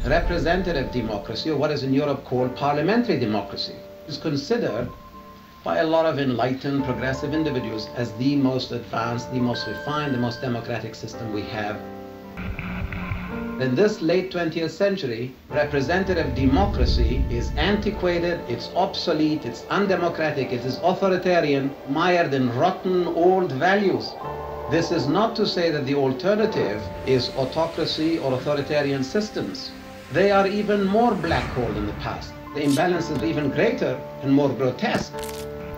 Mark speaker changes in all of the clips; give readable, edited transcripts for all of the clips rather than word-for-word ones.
Speaker 1: representative democracy, or what is in Europe called parliamentary democracy, is considered by a lot of enlightened, progressive individuals as the most advanced, the most refined, the most democratic system we have. In this late 20th century, representative democracy is antiquated, it's obsolete, it's undemocratic, it is authoritarian, mired in rotten old values. This is not to say that the alternative is autocracy or authoritarian systems. They are even more black-holed than the past. The imbalance is even greater and more grotesque.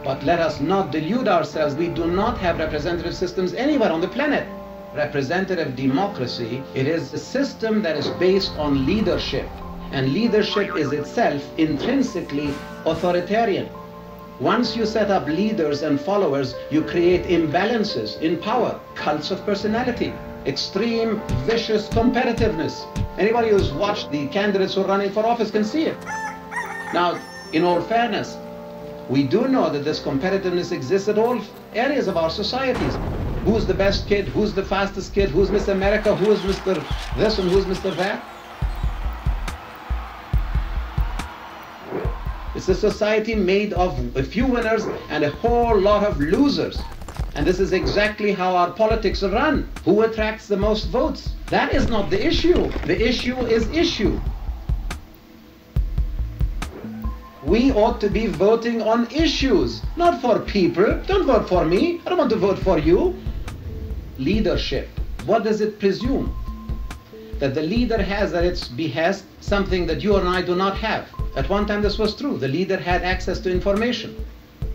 Speaker 1: But let us not delude ourselves. We do not have representative systems anywhere on the planet. Representative democracy, it is a system that is based on leadership. And leadership is itself intrinsically authoritarian. Once you set up leaders and followers, you create imbalances in power, cults of personality, extreme, vicious competitiveness. Anybody who's watched the candidates who are running for office can see it. Now, in all fairness, we do know that this competitiveness exists at all areas of our societies. Who's the best kid? Who's the fastest kid? Who's Mr. America? Who's Mr. this and who's Mr. that? It's a society made of a few winners and a whole lot of losers. And this is exactly how our politics are run. Who attracts the most votes? That is not the issue. The issue is issue. We ought to be voting on issues, not for people. Don't vote for me. I don't want to vote for you. Leadership. What does it presume? That the leader has at its behest something that you and I do not have. At one time this was true. The leader had access to information.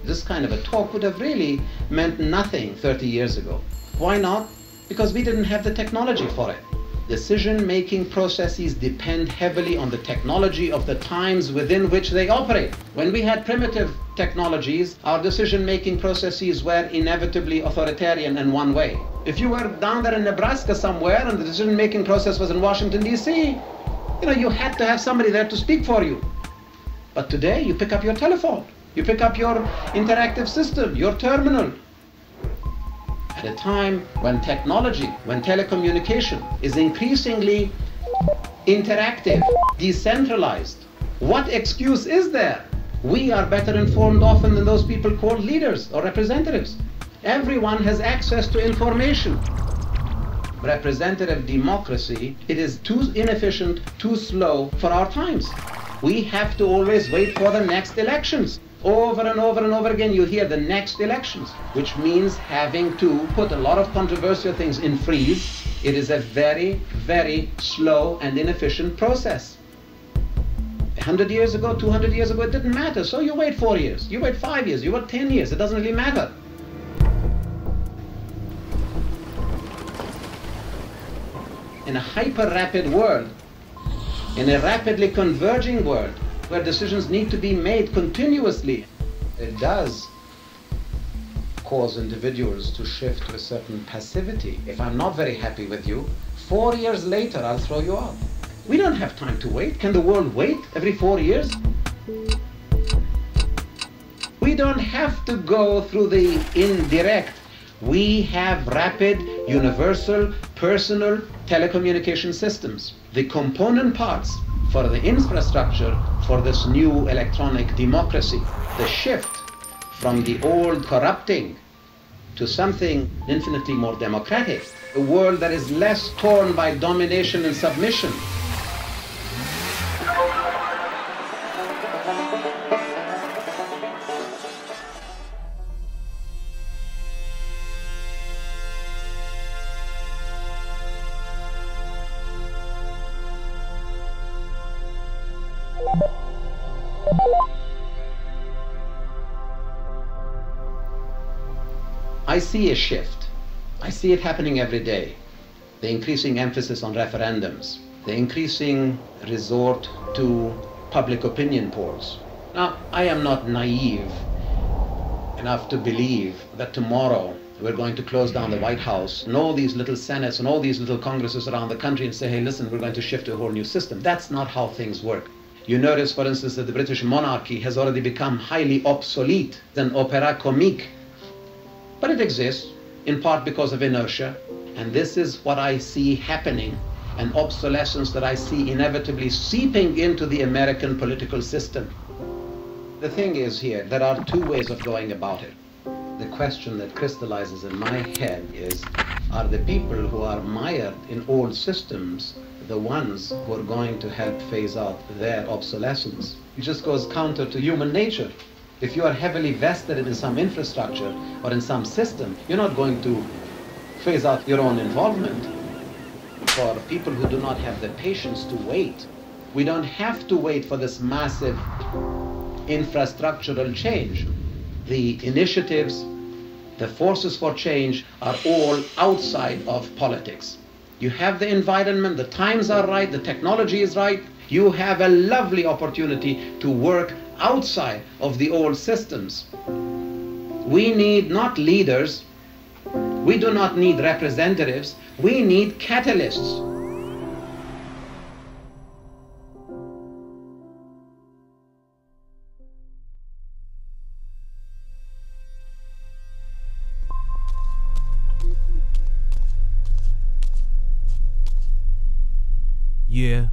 Speaker 1: This kind of a talk would have really meant nothing 30 years ago. Why not? Because we didn't have the technology for it. Decision-making processes depend heavily on the technology of the times within which they operate. When we had primitive technologies, our decision-making processes were inevitably authoritarian in one way. If you were down there in Nebraska somewhere and the decision-making process was in Washington, D.C., you had to have somebody there to speak for you. But today, you pick up your telephone, you pick up your interactive system, your terminal. At a time when technology, when telecommunication is increasingly interactive, decentralized, what excuse is there? We are better informed often than those people called leaders or representatives. Everyone has access to information. Representative democracy, it is too inefficient, too slow for our times. We have to always wait for the next elections. Over and over and over again you hear the next elections, which means having to put a lot of controversial things in freeze. It is a very, very slow and inefficient process. 100 years ago, 200 years ago, it didn't matter. So you wait 4 years, you wait 5 years, you wait 10 years. It doesn't really matter. In a hyper-rapid world, in a rapidly converging world, where decisions need to be made continuously, it does cause individuals to shift to a certain passivity. If I'm not very happy with you, 4 years later I'll throw you out. We don't have time to wait. Can the world wait every 4 years? We don't have to go through the indirect. We have rapid, universal, personal telecommunication systems. The component parts for the infrastructure for this new electronic democracy. The shift from the old corrupting to something infinitely more democratic. A world that is less torn by domination and submission. I see a shift. I see it happening every day. The increasing emphasis on referendums, the increasing resort to public opinion polls. Now, I am not naive enough to believe that tomorrow we're going to close down the White House and all these little senates and all these little congresses around the country and say, hey, listen, we're going to shift to a whole new system. That's not how things work. You notice, for instance, that the British monarchy has already become highly obsolete, an opéra comique. But it exists, in part because of inertia. And this is what I see happening and obsolescence that I see inevitably seeping into the American political system. The thing is here, there are two ways of going about it. The question that crystallizes in my head is, are the people who are mired in old systems the ones who are going to help phase out their obsolescence? It just goes counter to human nature. If you are heavily vested in some infrastructure or in some system, you're not going to phase out your own involvement. For people who do not have the patience to wait, we don't have to wait for this massive infrastructural change. The initiatives, the forces for change are all outside of politics. You have the environment, the times are right, the technology is right. You have a lovely opportunity to work outside of the old systems. We need not leaders. We do not need representatives. We need catalysts.
Speaker 2: Yeah,